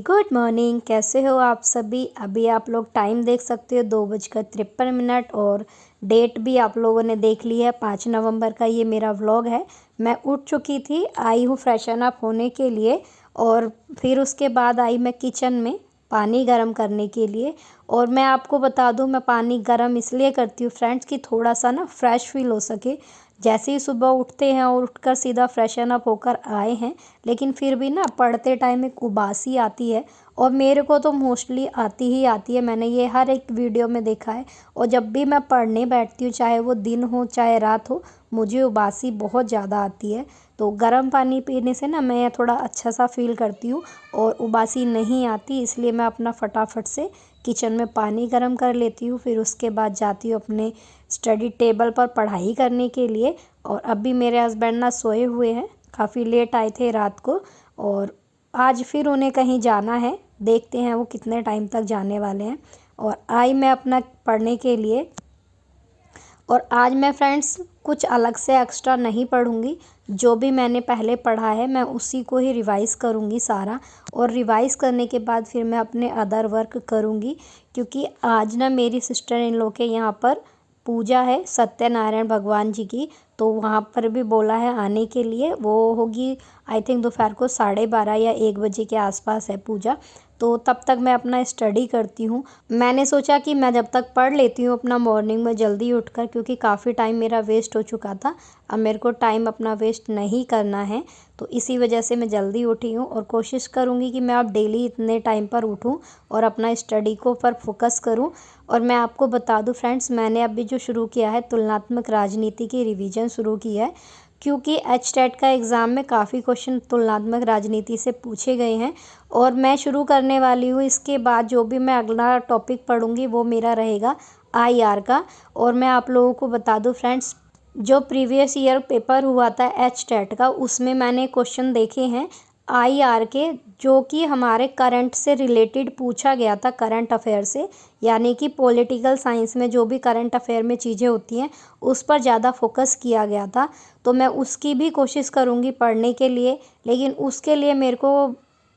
Good morning. कैसे हो आप सभी। अभी आप लोग टाइम देख सकते हो 2:53 और डेट भी आप लोगों ने देख ली है। 5 नवंबर का ये मेरा व्लॉग है। मैं उठ चुकी थी, आई हूँ फ्रेशन अप होने के लिए और फिर उसके बाद आई मैं किचन में पानी गर्म करने के लिए। और मैं आपको बता दूं, मैं पानी गर्म इसलिए करती हूँ फ्रेंड्स कि थोड़ा सा ना फ्रेश फील हो सके। जैसे ही सुबह उठते हैं और उठकर सीधा फ्रेशन अप होकर आए हैं, लेकिन फिर भी ना पढ़ते टाइम एक उबासी आती है और मेरे को तो मोस्टली आती ही आती है। मैंने ये हर एक वीडियो में देखा है और जब भी मैं पढ़ने बैठती हूँ, चाहे वो दिन हो चाहे रात हो, मुझे उबासी बहुत ज़्यादा आती है। तो गर्म पानी पीने से ना मैं थोड़ा अच्छा सा फील करती हूँ और उबासी नहीं आती, इसलिए मैं अपना फटाफट से किचन में पानी गर्म कर लेती हूँ। फिर उसके बाद जाती हूँ अपने स्टडी टेबल पर पढ़ाई करने के लिए। और अभी मेरे हस्बैंड ना सोए हुए हैं, काफ़ी लेट आए थे रात को और आज फिर उन्हें कहीं जाना है। देखते हैं वो कितने टाइम तक जाने वाले हैं। और आई मैं अपना पढ़ने के लिए। और आज मैं फ्रेंड्स कुछ अलग से एक्स्ट्रा नहीं पढ़ूंगी, जो भी मैंने पहले पढ़ा है मैं उसी को ही रिवाइज़ करूंगी सारा। और रिवाइज़ करने के बाद फिर मैं अपने अदर वर्क करूंगी, क्योंकि आज ना मेरी सिस्टर इन लोग के यहाँ पर पूजा है सत्यनारायण भगवान जी की। तो वहाँ पर भी बोला है आने के लिए। वो होगी आई थिंक दोपहर को 12:30 या 1 बजे के आसपास है पूजा। तो तब तक मैं अपना स्टडी करती हूँ। मैंने सोचा कि मैं जब तक पढ़ लेती हूँ अपना मॉर्निंग में जल्दी उठकर, क्योंकि काफ़ी टाइम मेरा वेस्ट हो चुका था। अब मेरे को टाइम अपना वेस्ट नहीं करना है, तो इसी वजह से मैं जल्दी उठी हूँ और कोशिश करूँगी कि मैं अब डेली इतने टाइम पर उठूँ और अपना स्टडी को पर फोकस करूँ। और मैं आपको बता दूँ फ्रेंड्स, मैंने अभी जो शुरू किया है तुलनात्मक राजनीति की रिवीजन शुरू की है, क्योंकि एचटेट का एग्ज़ाम में काफ़ी क्वेश्चन तुलनात्मक राजनीति से पूछे गए हैं। और मैं शुरू करने वाली हूँ, इसके बाद जो भी मैं अगला टॉपिक पढ़ूंगी वो मेरा रहेगा आईआर का। और मैं आप लोगों को बता दूँ फ्रेंड्स, जो प्रीवियस ईयर पेपर हुआ था एचटेट का, उसमें मैंने क्वेश्चन देखे हैं आईआर के, जो कि हमारे करंट से रिलेटेड पूछा गया था, करंट अफेयर से। यानी कि पॉलिटिकल साइंस में जो भी करंट अफेयर में चीज़ें होती हैं उस पर ज़्यादा फोकस किया गया था। तो मैं उसकी भी कोशिश करूँगी पढ़ने के लिए, लेकिन उसके लिए मेरे को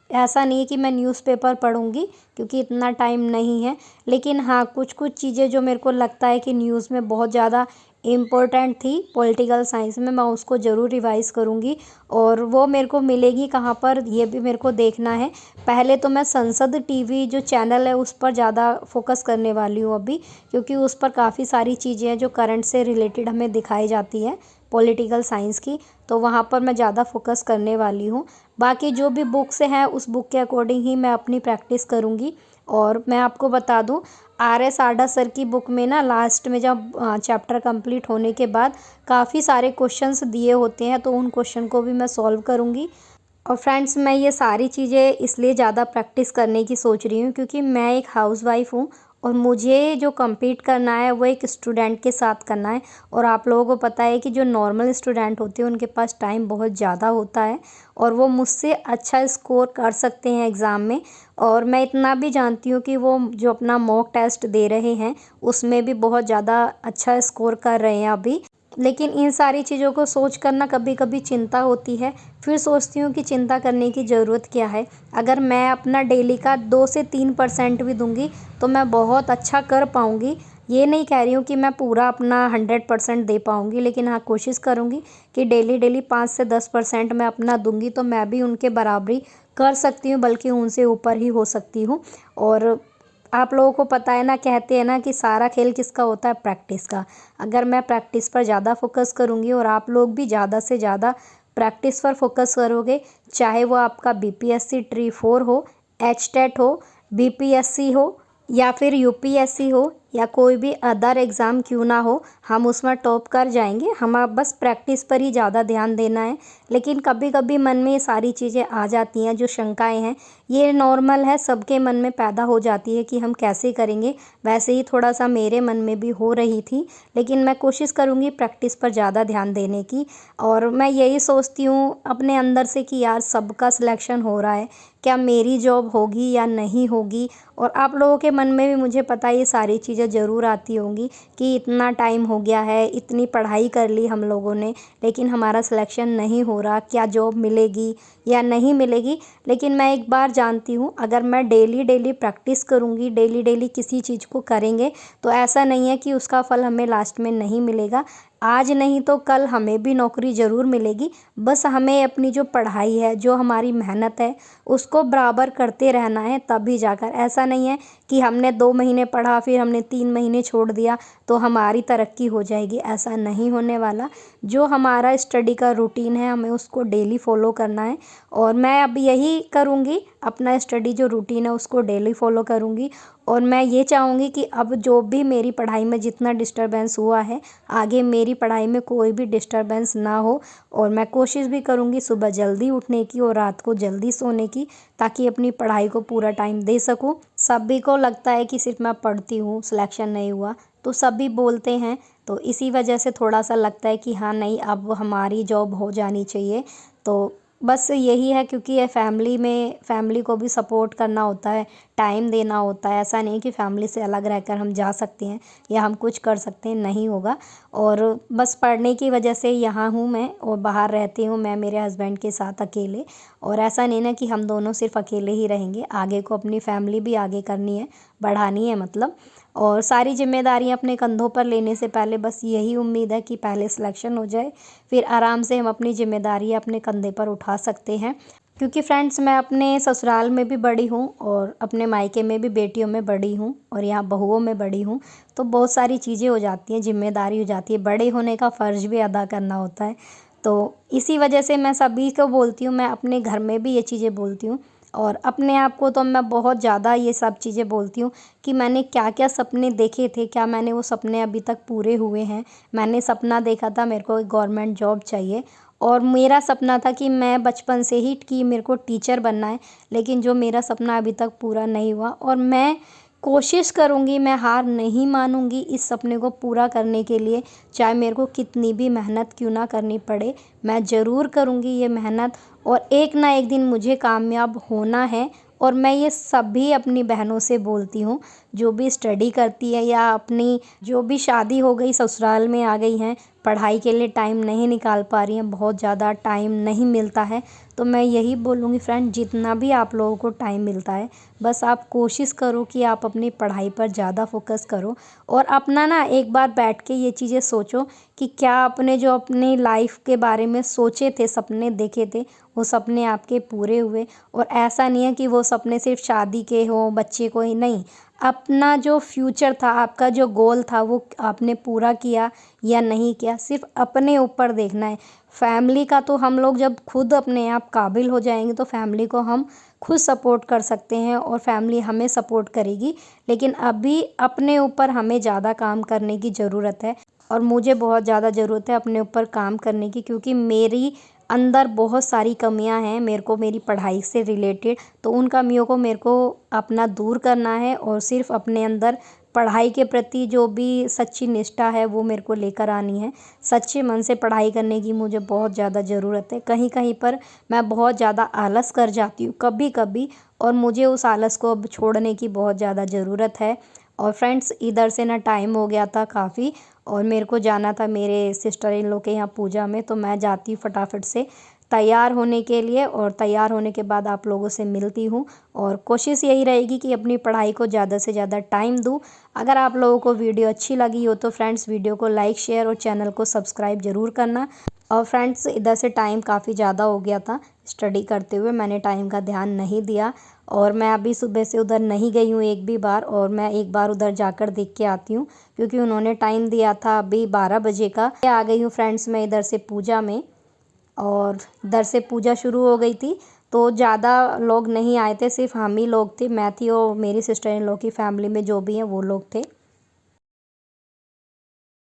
ऐसा नहीं है कि मैं न्यूज़पेपर पढ़ूँगी, क्योंकि इतना टाइम नहीं है। लेकिन हाँ, कुछ कुछ चीज़ें जो मेरे को लगता है कि न्यूज़ में बहुत ज़्यादा इम्पोर्टेंट थी पॉलिटिकल साइंस में, मैं उसको ज़रूर रिवाइज़ करूँगी। और वो मेरे को मिलेगी कहाँ पर, ये भी मेरे को देखना है। पहले तो मैं संसद टीवी जो चैनल है उस पर ज़्यादा फोकस करने वाली हूँ अभी, क्योंकि उस पर काफ़ी सारी चीज़ें हैं जो करंट से रिलेटेड हमें दिखाई जाती है पॉलिटिकल साइंस की। तो वहाँ पर मैं ज़्यादा फोकस करने वाली हूँ। बाकी जो भी बुक्स हैं उस बुक के अकॉर्डिंग ही मैं अपनी प्रैक्टिस करूँगी। और मैं आपको बता दूँ, आर.एस. आडा सर की बुक में ना लास्ट में जब चैप्टर कंप्लीट होने के बाद काफ़ी सारे क्वेश्चंस दिए होते हैं, तो उन क्वेश्चन को भी मैं सॉल्व करूँगी। और फ्रेंड्स, मैं ये सारी चीज़ें इसलिए ज़्यादा प्रैक्टिस करने की सोच रही हूँ, क्योंकि मैं एक हाउसवाइफ हूँ और मुझे जो compete करना है वो एक स्टूडेंट के साथ करना है। और आप लोगों को पता है कि जो नॉर्मल स्टूडेंट होते हैं उनके पास टाइम बहुत ज़्यादा होता है और वो मुझसे अच्छा स्कोर कर सकते हैं एग्ज़ाम में। और मैं इतना भी जानती हूँ कि वो जो अपना मॉक टेस्ट दे रहे हैं उसमें भी बहुत ज़्यादा अच्छा स्कोर कर रहे हैं अभी। लेकिन इन सारी चीज़ों को सोच कर ना कभी कभी चिंता होती है। फिर सोचती हूँ कि चिंता करने की ज़रूरत क्या है। अगर मैं अपना डेली का 2 से 3% भी दूंगी तो मैं बहुत अच्छा कर पाऊँगी। ये नहीं कह रही हूँ कि मैं पूरा अपना 100% दे पाऊँगी, लेकिन हाँ, कोशिश करूँगी कि डेली डेली 5 से 10% मैं अपना दूंगी, तो मैं भी उनके बराबरी कर सकती हूँ, बल्कि उनसे ऊपर ही हो सकती हूँ। और आप लोगों को पता है ना, कहते हैं ना कि सारा खेल किसका होता है, प्रैक्टिस का। अगर मैं प्रैक्टिस पर ज़्यादा फोकस करूँगी और आप लोग भी ज़्यादा से ज़्यादा प्रैक्टिस पर फोकस करोगे, चाहे वो आपका बीपीएससी ट्री 4 हो, एचटेट हो, बीपीएससी हो या फिर यूपीएससी हो या कोई भी अदर एग्ज़ाम क्यों ना हो, हम उसमें टॉप कर जाएंगे। हमें बस प्रैक्टिस पर ही ज़्यादा ध्यान देना है। लेकिन कभी कभी मन में ये सारी चीज़ें आ जाती हैं, जो शंकाएं हैं, ये नॉर्मल है, सबके मन में पैदा हो जाती है कि हम कैसे करेंगे। वैसे ही थोड़ा सा मेरे मन में भी हो रही थी, लेकिन मैं कोशिश करूँगी प्रैक्टिस पर ज़्यादा ध्यान देने की। और मैं यही सोचती हूँ अपने अंदर से कि यार, सबका सिलेक्शन हो रहा है, क्या मेरी जॉब होगी या नहीं होगी। और आप लोगों के मन में भी मुझे पता है ये सारी चीज़ें ज़रूर आती होंगी कि इतना टाइम हो गया है, इतनी पढ़ाई कर ली हम लोगों ने, लेकिन हमारा सिलेक्शन नहीं हो रहा, क्या जॉब मिलेगी या नहीं मिलेगी। लेकिन मैं एक बार जानती हूँ, अगर मैं डेली डेली प्रैक्टिस करूँगी, डेली डेली किसी चीज़ को करेंगे तो ऐसा नहीं है कि उसका फल हमें लास्ट में नहीं मिलेगा। आज नहीं तो कल हमें भी नौकरी ज़रूर मिलेगी। बस हमें अपनी जो पढ़ाई है, जो हमारी मेहनत है, उसको बराबर करते रहना है, तभी जाकर। ऐसा नहीं है कि हमने 2 महीने पढ़ा फिर हमने 3 महीने छोड़ दिया तो हमारी तरक्की हो जाएगी, ऐसा नहीं होने वाला। जो हमारा स्टडी का रूटीन है हमें उसको डेली फॉलो करना है और मैं अब यही करूँगी, अपना स्टडी जो रूटीन है उसको डेली फॉलो करूँगी। और मैं ये चाहूँगी कि अब जो भी मेरी पढ़ाई में जितना डिस्टर्बेंस हुआ है, आगे मेरी पढ़ाई में कोई भी डिस्टर्बेंस ना हो। और मैं कोशिश भी करूँगी सुबह जल्दी उठने की और रात को जल्दी सोने की, ताकि अपनी पढ़ाई को पूरा टाइम दे सकूँ। सभी को लगता है कि सिर्फ मैं पढ़ती हूँ, सिलेक्शन नहीं हुआ, तो सभी बोलते हैं, तो इसी वजह से थोड़ा-सा लगता है कि हाँ नहीं, अब हमारी जॉब हो जानी चाहिए। तो बस यही है, क्योंकि ये फैमिली को भी सपोर्ट करना होता है, टाइम देना होता है। ऐसा नहीं कि फैमिली से अलग रहकर हम जा सकते हैं या हम कुछ कर सकते हैं, नहीं होगा। और बस पढ़ने की वजह से यहाँ हूँ मैं, और बाहर रहती हूँ मैं मेरे हस्बैंड के साथ अकेले। और ऐसा नहीं ना कि हम दोनों सिर्फ अकेले ही रहेंगे, आगे को अपनी फैमिली भी आगे करनी है, बढ़ानी है मतलब। और सारी ज़िम्मेदारियाँ अपने कंधों पर लेने से पहले बस यही उम्मीद है कि पहले सिलेक्शन हो जाए, फिर आराम से हम अपनी ज़िम्मेदारियाँ अपने कंधे पर उठा सकते हैं। क्योंकि फ्रेंड्स, मैं अपने ससुराल में भी बड़ी हूँ और अपने मायके में भी बेटियों में बड़ी हूँ और यहाँ बहुओं में बड़ी हूँ। तो बहुत सारी चीज़ें हो जाती हैं, ज़िम्मेदारी हो जाती है, बड़े होने का फ़र्ज़ भी अदा करना होता है। तो इसी वजह से मैं सभी को बोलती हूँ, मैं अपने घर में भी ये चीज़ें बोलती हूँ। और अपने आप को तो मैं बहुत ज़्यादा ये सब चीज़ें बोलती हूँ कि मैंने क्या-क्या सपने देखे थे, क्या मैंने वो सपने अभी तक पूरे हुए हैं। मैंने सपना देखा था मेरे को एक गवर्नमेंट जॉब चाहिए, और मेरा सपना था कि मैं बचपन से ही कि मेरे को टीचर बनना है, लेकिन जो मेरा सपना अभी तक पूरा नहीं हुआ। और मैं कोशिश करूँगी, मैं हार नहीं मानूँगी इस सपने को पूरा करने के लिए, चाहे मेरे को कितनी भी मेहनत क्यों ना करनी पड़े, मैं ज़रूर करूँगी ये मेहनत। और एक ना एक दिन मुझे कामयाब होना है। और मैं ये सभी अपनी बहनों से बोलती हूँ, जो भी स्टडी करती है या अपनी जो भी शादी हो गई ससुराल में आ गई हैं, पढ़ाई के लिए टाइम नहीं निकाल पा रही हैं, बहुत ज़्यादा टाइम नहीं मिलता है, तो मैं यही बोलूँगी फ्रेंड, जितना भी आप लोगों को टाइम मिलता है, बस आप कोशिश करो कि आप अपनी पढ़ाई पर ज़्यादा फोकस करो। और अपना ना एक बार बैठ के ये चीज़ें सोचो कि क्या आपने जो अपनी लाइफ के बारे में सोचे थे, सपने देखे थे, वो सपने आपके पूरे हुए। और ऐसा नहीं है कि वो सपने सिर्फ शादी के हों, बच्चे को ही नहीं, अपना जो फ्यूचर था, आपका जो गोल था, वो आपने पूरा किया या नहीं किया, सिर्फ अपने ऊपर देखना है। फैमिली का तो हम लोग जब खुद अपने आप काबिल हो जाएंगे तो फैमिली को हम खुद सपोर्ट कर सकते हैं और फैमिली हमें सपोर्ट करेगी। लेकिन अभी अपने ऊपर हमें ज़्यादा काम करने की ज़रूरत है, और मुझे बहुत ज़्यादा ज़रूरत है अपने ऊपर काम करने की, क्योंकि मेरी अंदर बहुत सारी कमियां हैं मेरे को मेरी पढ़ाई से रिलेटेड। तो उन कमियों को मेरे को अपना दूर करना है, और सिर्फ अपने अंदर पढ़ाई के प्रति जो भी सच्ची निष्ठा है वो मेरे को लेकर आनी है। सच्चे मन से पढ़ाई करने की मुझे बहुत ज़्यादा ज़रूरत है। कहीं कहीं पर मैं बहुत ज़्यादा आलस कर जाती हूँ कभी कभी, और मुझे उस आलस को अब छोड़ने की बहुत ज़्यादा ज़रूरत है। और फ्रेंड्स, इधर से ना टाइम हो गया था काफ़ी, और मेरे को जाना था मेरे सिस्टर इन लोग के यहाँ पूजा में, तो मैं जाती हूँ फटाफट से तैयार होने के लिए, और तैयार होने के बाद आप लोगों से मिलती हूँ। और कोशिश यही रहेगी कि अपनी पढ़ाई को ज़्यादा से ज़्यादा टाइम दूँ। अगर आप लोगों को वीडियो अच्छी लगी हो तो फ्रेंड्स, वीडियो को लाइक, शेयर और चैनल को सब्सक्राइब ज़रूर करना। और फ्रेंड्स, इधर से टाइम काफ़ी ज़्यादा हो गया था, स्टडी करते हुए मैंने टाइम का ध्यान नहीं दिया, और मैं अभी सुबह से उधर नहीं गई हूँ एक भी बार, और मैं एक बार उधर जाकर देख के आती हूँ, क्योंकि उन्होंने टाइम दिया था अभी 12 बजे का। आ गई हूँ फ्रेंड्स मैं इधर से पूजा में, और इधर से पूजा शुरू हो गई थी, तो ज़्यादा लोग नहीं आए थे, सिर्फ हम ही लोग थे, मैं थी और मेरी सिस्टर इन लोग की फैमिली में जो भी हैं वो लोग थे।